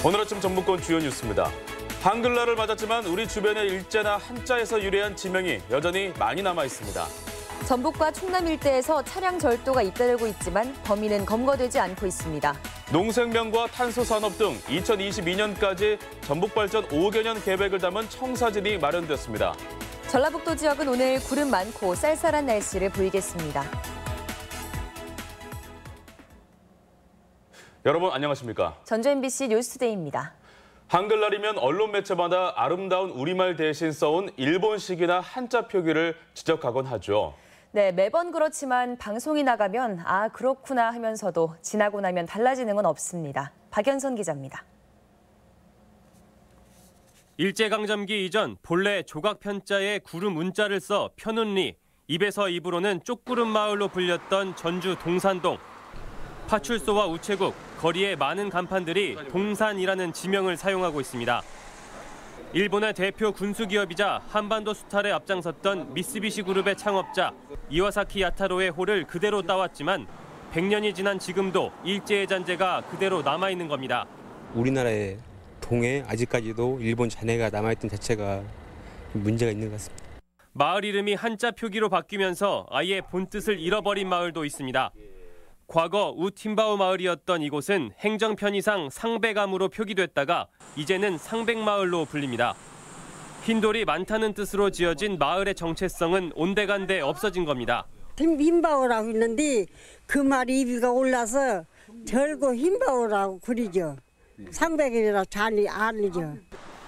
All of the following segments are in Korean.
오늘 아침 전북권 주요 뉴스입니다. 한글날을 맞았지만 우리 주변의 일제나 한자에서 유래한 지명이 여전히 많이 남아 있습니다. 전북과 충남 일대에서 차량 절도가 잇따르고 있지만 범인은 검거되지 않고 있습니다. 농생명과 탄소산업 등 2022년까지 전북발전 5개 년 계획을 담은 청사진이 마련됐습니다. 전라북도 지역은 오늘 구름 많고 쌀쌀한 날씨를 보이겠습니다. 여러분 안녕하십니까? 전주 MBC 뉴스투데이입니다. 한글날이면 언론 매체마다 아름다운 우리말 대신 써온 일본식이나 한자 표기를 지적하곤 하죠. 네, 매번 그렇지만 방송이 나가면 아 그렇구나 하면서도 지나고 나면 달라지는 건 없습니다. 박연선 기자입니다. 일제강점기 이전 본래 조각편자에 구름 문자를 써 편운리, 입에서 입으로는 쪽구름 마을로 불렸던 전주 동산동. 파출소와 우체국, 거리의 많은 간판들이 동산이라는 지명을 사용하고 있습니다. 일본의 대표 군수기업이자 한반도 수탈에 앞장섰던 미쓰비시 그룹의 창업자 이와사키 야타로의 호를 그대로 따왔지만 100년이 지난 지금도 일제의 잔재가 그대로 남아있는 겁니다. 우리나라의 동에 아직까지도 일본 잔해가 남아있던 자체가 문제가 있는 것 같습니다. 마을 이름이 한자 표기로 바뀌면서 아예 본뜻을 잃어버린 마을도 있습니다. 과거 우팀바오 마을이었던 이곳은 행정 편의상 상백암으로 표기됐다가 이제는 상백마을로 불립니다. 흰돌이 많다는 뜻으로 지어진 마을의 정체성은 온데간데 없어진 겁니다. 흰바오라고 있는데 그 말이 입이가 올라서 절고 흰바오라고 그리죠. 상백이라 잘 아니죠.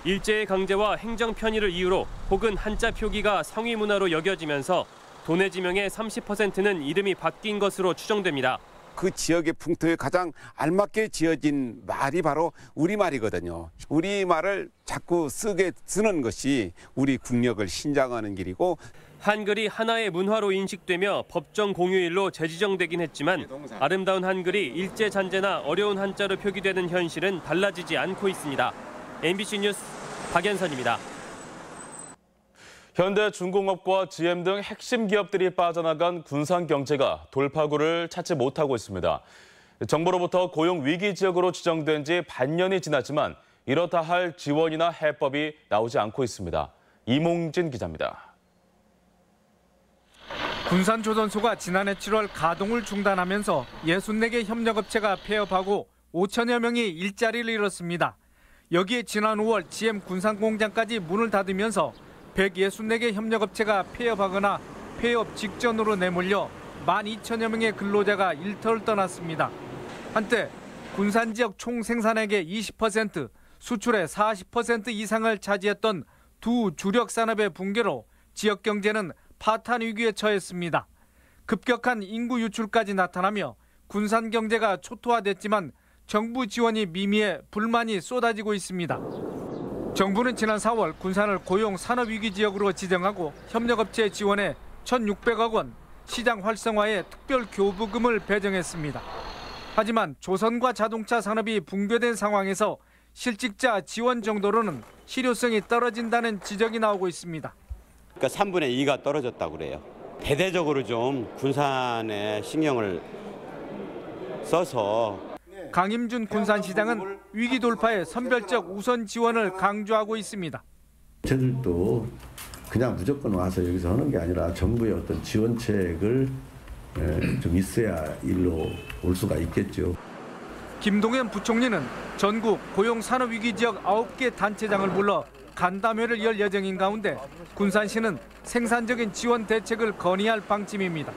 일제의 강제와 행정 편의를 이유로 혹은 한자 표기가 상위 문화로 여겨지면서 도내 지명의 30%는 이름이 바뀐 것으로 추정됩니다. 그 지역의 풍토에 가장 알맞게 지어진 말이 바로 우리말이거든요. 우리말을 자꾸 쓰는 것이 우리 국력을 신장하는 길이고 한글이 하나의 문화로 인식되며 법정 공휴일로 재지정되긴 했지만 아름다운 한글이 일제 잔재나 어려운 한자로 표기되는 현실은 달라지지 않고 있습니다. MBC 뉴스 박연선입니다. 현대중공업과 GM 등 핵심 기업들이 빠져나간 군산 경제가 돌파구를 찾지 못하고 있습니다. 정부로부터 고용 위기 지역으로 지정된 지 반년이 지났지만 이렇다 할 지원이나 해법이 나오지 않고 있습니다. 이몽진 기자입니다. 군산조선소가 지난해 7월 가동을 중단하면서 64개 협력업체가 폐업하고 5천여 명이 일자리를 잃었습니다. 여기에 지난 5월 GM 군산공장까지 문을 닫으면서 164개 협력업체가 폐업하거나 폐업 직전으로 내몰려 12,000여 명의 근로자가 일터를 떠났습니다. 한때 군산 지역 총 생산액의 20%, 수출의 40% 이상을 차지했던 두 주력 산업의 붕괴로 지역 경제는 파탄 위기에 처했습니다. 급격한 인구 유출까지 나타나며 군산 경제가 초토화됐지만 정부 지원이 미미해 불만이 쏟아지고 있습니다. 정부는 지난 4월 군산을 고용 산업위기 지역으로 지정하고 협력업체 지원에 1,600억 원, 시장 활성화에 특별 교부금을 배정했습니다. 하지만 조선과 자동차 산업이 붕괴된 상황에서 실직자 지원 정도로는 실효성이 떨어진다는 지적이 나오고 있습니다. 그러니까 3분의 2가 떨어졌다고 그래요. 대대적으로 좀 군산에 신경을 써서 강임준 군산시장은 위기 돌파에 선별적 우선 지원을 강조하고 있습니다. 저들도 그냥 무조건 와서 여기서 하는 게 아니라 정부의 어떤 지원책을 좀 있어야 일로 올 수가 있겠죠. 김동연 부총리는 전국 고용산업위기 지역 9개 단체장을 불러 간담회를 열 예정인 가운데 군산시는 생산적인 지원 대책을 건의할 방침입니다.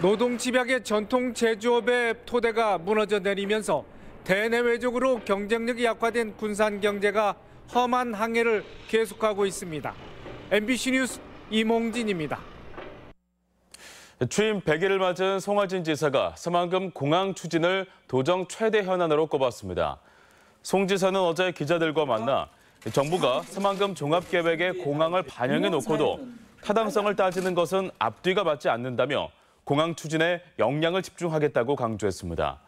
노동 집약의 전통 제조업의 토대가 무너져 내리면서 대내외적으로 경쟁력이 약화된 군산 경제가 험한 항해를 계속하고 있습니다. MBC 뉴스 이몽진입니다. 취임 100일을 맞은 송하진 지사가 새만금 공항 추진을 도정 최대 현안으로 꼽았습니다. 송 지사는 어제 기자들과 만나 정부가 새만금 종합계획에 공항을 반영해 놓고도 타당성을 따지는 것은 앞뒤가 맞지 않는다며 공항 추진에 역량을 집중하겠다고 강조했습니다.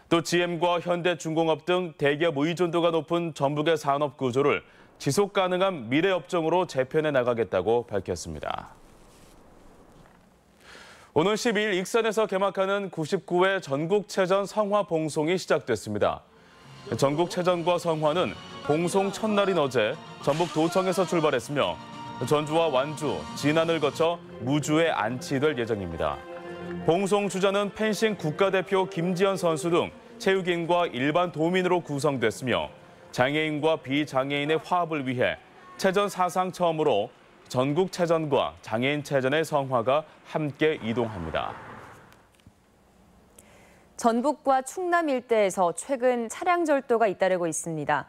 또 GM과 현대중공업 등 대기업 의존도가 높은 전북의 산업 구조를 지속 가능한 미래 업종으로 재편해 나가겠다고 밝혔습니다. 오늘 12일 익산에서 개막하는 99회 전국체전 성화봉송이 시작됐습니다. 전국체전과 성화는 봉송 첫날인 어제 전북 도청에서 출발했으며 전주와 완주, 진안을 거쳐 무주에 안치될 예정입니다. 봉송 주자는 펜싱 국가대표 김지현 선수 등 체육인과 일반 도민으로 구성됐으며 장애인과 비장애인의 화합을 위해 체전 사상 처음으로 전국체전과 장애인체전의 성화가 함께 이동합니다. 전북과 충남 일대에서 최근 차량 절도가 잇따르고 있습니다.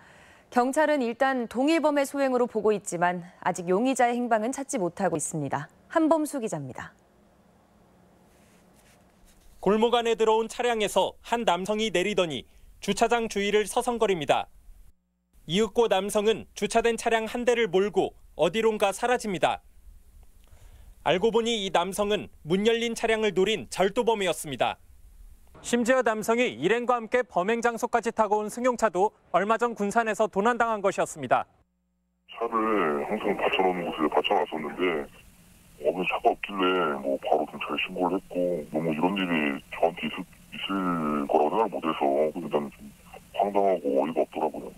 경찰은 일단 동일범의 소행으로 보고 있지만 아직 용의자의 행방은 찾지 못하고 있습니다. 한범수 기자입니다. 골목 안에 들어온 차량에서 한 남성이 내리더니 주차장 주위를 서성거립니다. 이윽고 남성은 주차된 차량 한 대를 몰고 어디론가 사라집니다. 알고 보니 이 남성은 문 열린 차량을 노린 절도범이었습니다. 심지어 남성이 일행과 함께 범행 장소까지 타고 온 승용차도 얼마 전 군산에서 도난당한 것이었습니다. 차를 항상 받쳐놓는 곳에 받쳐놨었는데 차가 없길래 바로 경찰에 신고를 했고 너무 이런 일이 저한테 있을 거라고 생각을 못해서 일단 좀 황당하고 어이가 없더라고요.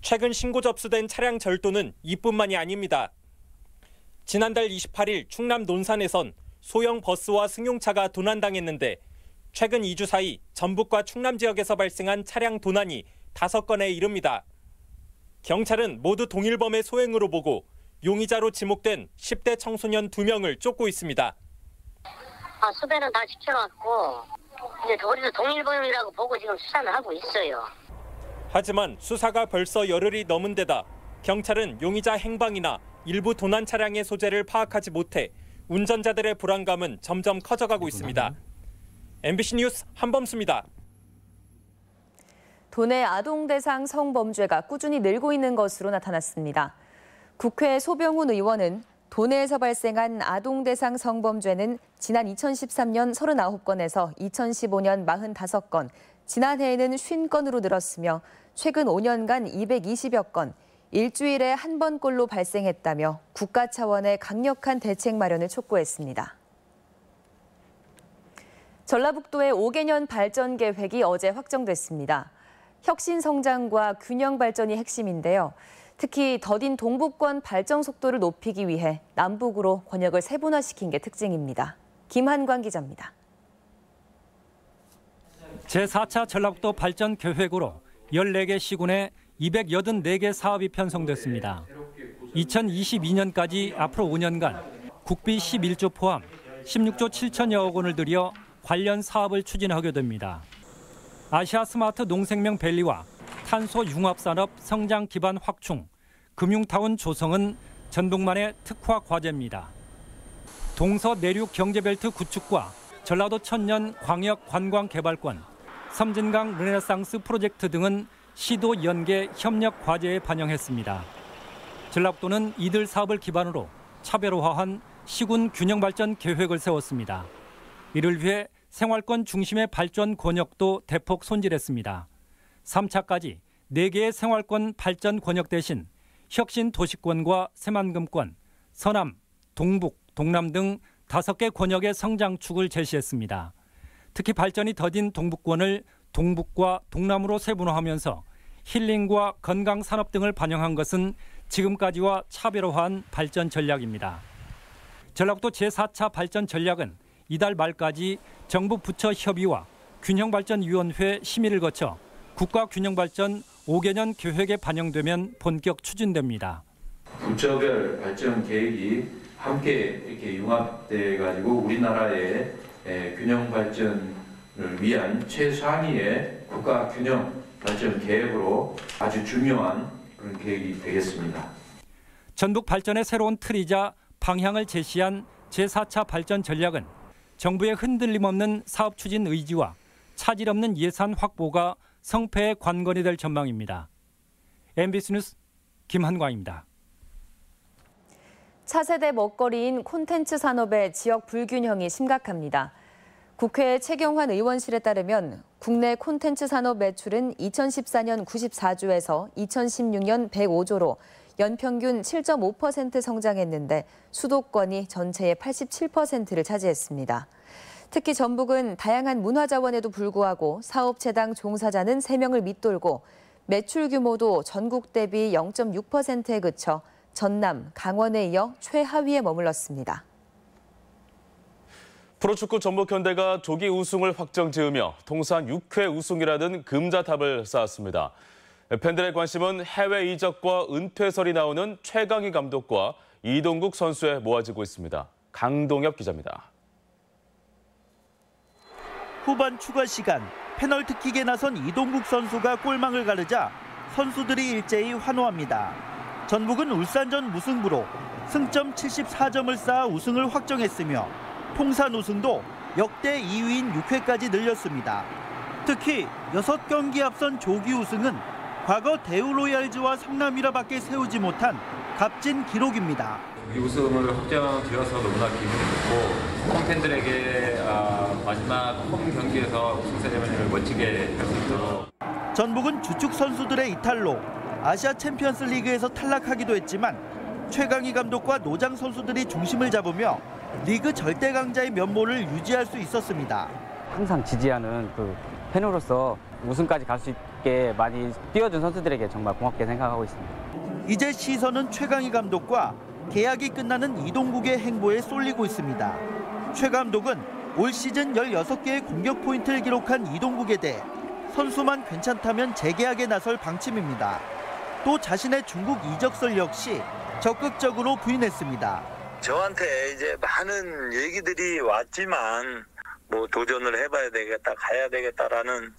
최근 신고 접수된 차량 절도는 이뿐만이 아닙니다. 지난달 28일 충남 논산에선 소형 버스와 승용차가 도난당했는데 최근 2주 사이 전북과 충남 지역에서 발생한 차량 도난이 5건에 이릅니다. 경찰은 모두 동일범의 소행으로 보고 용의자로 지목된 10대 청소년 2명을 쫓고 있습니다. 수배는 다 지켜놨고 이제 우리도 동일범이라고 보고 지금 수사는 하고 있어요. 하지만 수사가 벌써 열흘이 넘은 데다 경찰은 용의자 행방이나 일부 도난 차량의 소재를 파악하지 못해 운전자들의 불안감은 점점 커져가고 있습니다. MBC 뉴스 한범수입니다. 도내 아동 대상 성범죄가 꾸준히 늘고 있는 것으로 나타났습니다. 국회 소병훈 의원은 도내에서 발생한 아동 대상 성범죄는 지난 2013년 39건에서 2015년 45건, 지난해에는 50건으로 늘었으며 최근 5년간 220여 건, 일주일에 한 번꼴로 발생했다며 국가 차원의 강력한 대책 마련을 촉구했습니다. 전라북도의 5개년 발전 계획이 어제 확정됐습니다. 혁신 성장과 균형 발전이 핵심인데요. 특히 더딘 동북권 발전 속도를 높이기 위해 남북으로 권역을 세분화시킨 게 특징입니다. 김한광 기자입니다. 제4차 전라북도 발전 계획으로 14개 시군에 284개 사업이 편성됐습니다. 2022년까지 앞으로 5년간 국비 11조 포함 16조 7천여억 원을 들여 관련 사업을 추진하게 됩니다. 아시아 스마트 농생명 밸리와 탄소 융합산업 성장 기반 확충, 금융타운 조성은 전북만의 특화 과제입니다. 동서 내륙 경제벨트 구축과 전라도 천년 광역 관광 개발권, 섬진강 르네상스 프로젝트 등은 시도 연계 협력 과제에 반영했습니다. 전라북도는 이들 사업을 기반으로 차별화한 시군 균형 발전 계획을 세웠습니다. 이를 위해 생활권 중심의 발전 권역도 대폭 손질했습니다. 3차까지 4개의 생활권 발전 권역 대신 혁신 도시권과 새만금권, 서남, 동북, 동남 등 5개 권역의 성장축을 제시했습니다. 특히 발전이 더딘 동북권을 동북과 동남으로 세분화하면서 힐링과 건강 산업 등을 반영한 것은 지금까지와 차별화한 발전 전략입니다. 전라북도 제4차 발전 전략은 이달 말까지 정부 부처 협의와 균형발전위원회 심의를 거쳐 국가균형발전 5개년 계획에 반영되면 본격 추진됩니다. 부처별 발전 계획이 함께 이렇게 융합돼 가지고 우리나라의 균형 발전을 위한 최상위의 국가 균형 발전 계획으로 아주 중요한 그런 계획이 되겠습니다. 전북 발전의 새로운 틀이자 방향을 제시한 제4차 발전 전략은 정부의 흔들림 없는 사업 추진 의지와 차질 없는 예산 확보가 성패의 관건이 될 전망입니다. MBC 뉴스 김한광입니다. 차세대 먹거리인 콘텐츠 산업의 지역 불균형이 심각합니다. 국회 최경환 의원실에 따르면 국내 콘텐츠 산업 매출은 2014년 94조에서 2016년 105조로 연평균 7.5% 성장했는데 수도권이 전체의 87%를 차지했습니다. 특히 전북은 다양한 문화자원에도 불구하고 사업체당 종사자는 3명을 밑돌고 매출 규모도 전국 대비 0.6%에 그쳐 전남, 강원에 이어 최하위에 머물렀습니다. 프로축구 전북현대가 조기 우승을 확정지으며 통산 6회 우승이라는 금자탑을 쌓았습니다. 팬들의 관심은 해외 이적과 은퇴설이 나오는 최강희 감독과 이동국 선수에 모아지고 있습니다. 강동엽 기자입니다. 후반 추가 시간, 페널티킥에 나선 이동국 선수가 골망을 가르자 선수들이 일제히 환호합니다. 전북은 울산전 무승부로 승점 74점을 쌓아 우승을 확정했으며 통산 우승도 역대 2위인 6회까지 늘렸습니다. 특히 6경기 앞선 조기 우승은 과거 대우로얄즈와 성남이라밖에 세우지 못한 값진 기록입니다. 이 우승을 확정지어서 너무나 기분이 좋고 홈팬들에게 마지막 홈 경기에서 우승 세레머니를 멋지게 할 수 있도록. 전북은 주축 선수들의 이탈로 아시아 챔피언스 리그에서 탈락하기도 했지만 최강희 감독과 노장 선수들이 중심을 잡으며 리그 절대 강자의 면모를 유지할 수 있었습니다. 항상 지지하는 그 팬으로서 우승까지 갈 수 있게 많이 뛰어준 선수들에게 정말 고맙게 생각하고 있습니다. 이제 시선은 최강희 감독과 계약이 끝나는 이동국의 행보에 쏠리고 있습니다. 최 감독은 올 시즌 16개의 공격 포인트를 기록한 이동국에 대해 선수만 괜찮다면 재계약에 나설 방침입니다. 또 자신의 중국 이적설 역시 적극적으로 부인했습니다. 저한테 이제 많은 얘기들이 왔지만 뭐 도전을 해봐야 되겠다, 가야 되겠다라는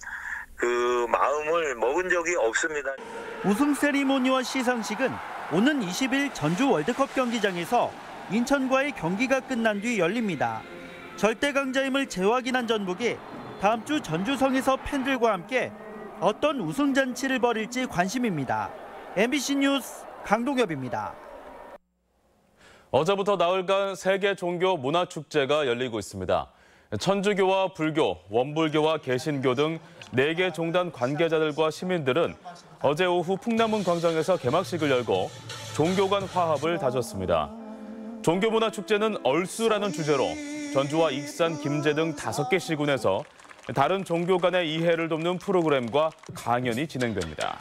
그 마음을 먹은 적이 없습니다. 우승 세리머니와 시상식은 오는 20일 전주 월드컵 경기장에서 인천과의 경기가 끝난 뒤 열립니다. 절대 강자임을 재확인한 전북이 다음 주 전주성에서 팬들과 함께 어떤 우승 잔치를 벌일지 관심입니다. MBC 뉴스 강동엽입니다. 어제부터 나흘간 세계 종교 문화축제가 열리고 있습니다. 천주교와 불교, 원불교와 개신교 등 4개 종단 관계자들과 시민들은 어제 오후 풍남문 광장에서 개막식을 열고 종교 간 화합을 다졌습니다. 종교문화축제는 얼수라는 주제로 전주와 익산, 김제 등 5개 시군에서 다른 종교 간의 이해를 돕는 프로그램과 강연이 진행됩니다.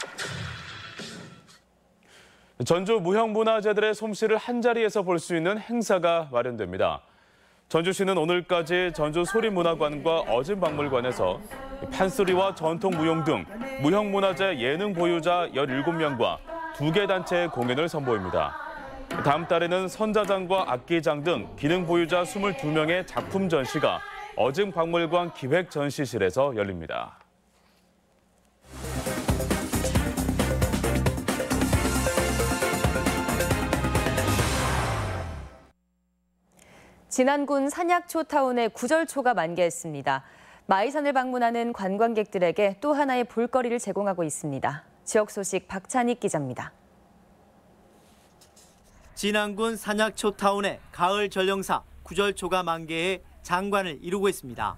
전주 무형문화재들의 솜씨를 한자리에서 볼 수 있는 행사가 마련됩니다. 전주시는 오늘까지 전주 소리문화관과 어진박물관에서 판소리와 전통무용 등 무형문화재 예능 보유자 17명과 2개 단체의 공연을 선보입니다. 다음 달에는 선자장과 악기장 등 기능 보유자 22명의 작품 전시가 어진박물관 기획전시실에서 열립니다. 진안군 산약초타운의 구절초가 만개했습니다. 마이산을 방문하는 관광객들에게 또 하나의 볼거리를 제공하고 있습니다. 지역 소식 박찬익 기자입니다. 진안군 산약초타운의 가을 전령사 구절초가 만개해 장관을 이루고 있습니다.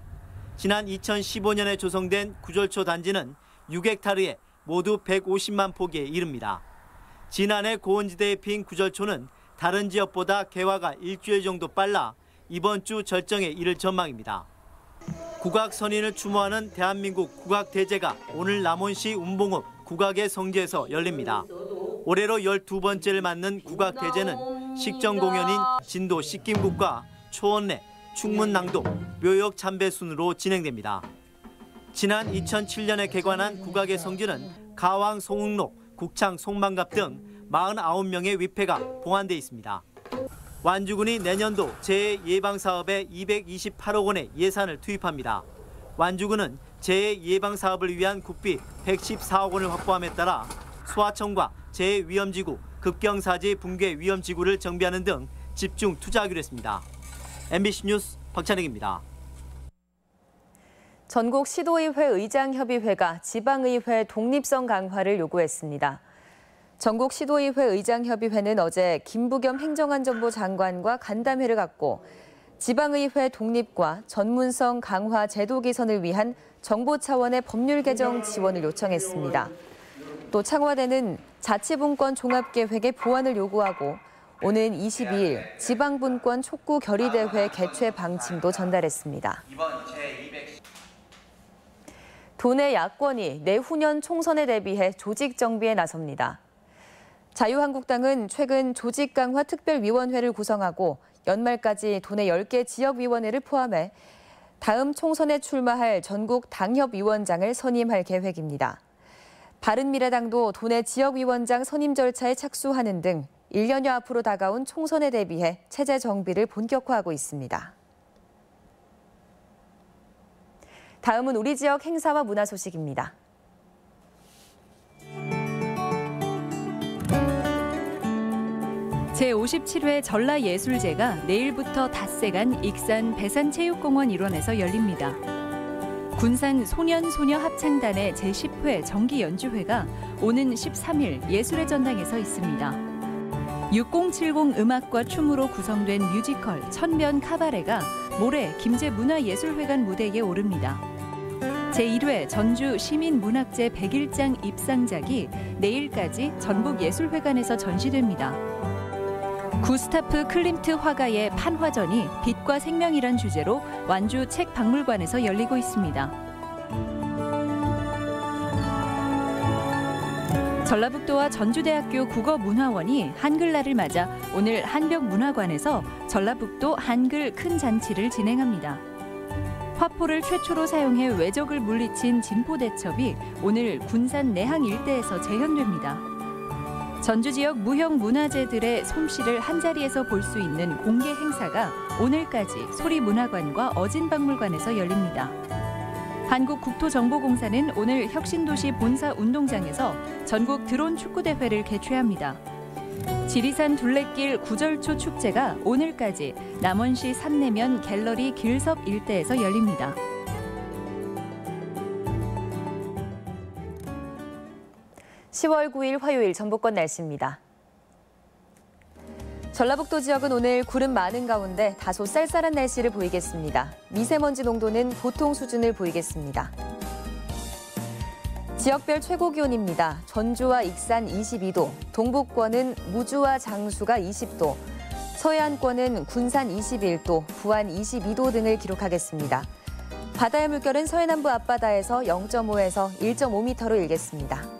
지난 2015년에 조성된 구절초 단지는 6헥타르에 모두 150만 포기에 이릅니다. 진안의 고원지대에 핀 구절초는 다른 지역보다 개화가 일주일 정도 빨라 이번 주 절정에 이를 전망입니다. 국악 선인을 추모하는 대한민국 국악대제가 오늘 남원시 운봉읍 국악의 성지에서 열립니다. 올해로 12번째를 맞는 국악대제는 식전 공연인 진도 식김국과 초원례, 충문낭독, 묘역 참배 순으로 진행됩니다. 지난 2007년에 개관한 국악의 성지는 가왕 송흥록, 국창 송만갑 등 49명의 위패가 봉안돼 있습니다. 완주군이 내년도 재해예방사업에 228억 원의 예산을 투입합니다. 완주군은 재해예방사업을 위한 국비 114억 원을 확보함에 따라 소하청과 재해위험지구, 급경사지 붕괴 위험지구를 정비하는 등 집중 투자하기로 했습니다. MBC 뉴스 박찬익입니다. 전국 시도의회 의장협의회가 지방의회 독립성 강화를 요구했습니다. 전국 시도의회 의장협의회는 어제 김부겸 행정안전부 장관과 간담회를 갖고 지방의회 독립과 전문성 강화 제도 개선을 위한 정부 차원의 법률 개정 지원을 요청했습니다. 또 청와대는 자치분권 종합계획의 보완을 요구하고 오는 22일 지방분권 촉구 결의대회 개최 방침도 전달했습니다. 도내 야권이 내후년 총선에 대비해 조직 정비에 나섭니다. 자유한국당은 최근 조직 강화 특별위원회를 구성하고 연말까지 도내 10개 지역위원회를 포함해 다음 총선에 출마할 전국 당협위원장을 선임할 계획입니다. 바른미래당도 도내 지역위원장 선임 절차에 착수하는 등 1년여 앞으로 다가온 총선에 대비해 체제 정비를 본격화하고 있습니다. 다음은 우리 지역 행사와 문화 소식입니다. 제57회 전라예술제가 내일부터 닷새간 익산 배산체육공원 일원에서 열립니다. 군산 소년소녀 합창단의 제10회 정기연주회가 오는 13일 예술의 전당에서 있습니다. 6070 음악과 춤으로 구성된 뮤지컬 천변 카바레가 모레 김제문화예술회관 무대에 오릅니다. 제1회 전주 시민문학제 101장 입상작이 내일까지 전북예술회관에서 전시됩니다. 구스타프 클림트 화가의 판화전이 빛과 생명이란 주제로 완주 책박물관에서 열리고 있습니다. 전라북도와 전주대학교 국어문화원이 한글날을 맞아 오늘 한벽문화관에서 전라북도 한글 큰 잔치를 진행합니다. 화포를 최초로 사용해 왜적을 물리친 진포대첩이 오늘 군산 내항 일대에서 재현됩니다. 전주 지역 무형 문화재들의 솜씨를 한자리에서 볼 수 있는 공개 행사가 오늘까지 소리문화관과 어진박물관에서 열립니다. 한국국토정보공사는 오늘 혁신도시 본사 운동장에서 전국 드론 축구대회를 개최합니다. 지리산 둘레길 구절초 축제가 오늘까지 남원시 산내면 갤러리 길섭 일대에서 열립니다. (10월 9일) 화요일 전북권 날씨입니다. 전라북도 지역은 오늘 구름 많은 가운데 다소 쌀쌀한 날씨를 보이겠습니다. 미세먼지 농도는 보통 수준을 보이겠습니다. 지역별 최고 기온입니다. 전주와 익산 22도, 동북권은 무주와 장수가 20도, 서해안권은 군산 21도, 부안 22도 등을 기록하겠습니다. 바다의 물결은 서해남부 앞바다에서 0.5에서 1.5m로 일겠습니다.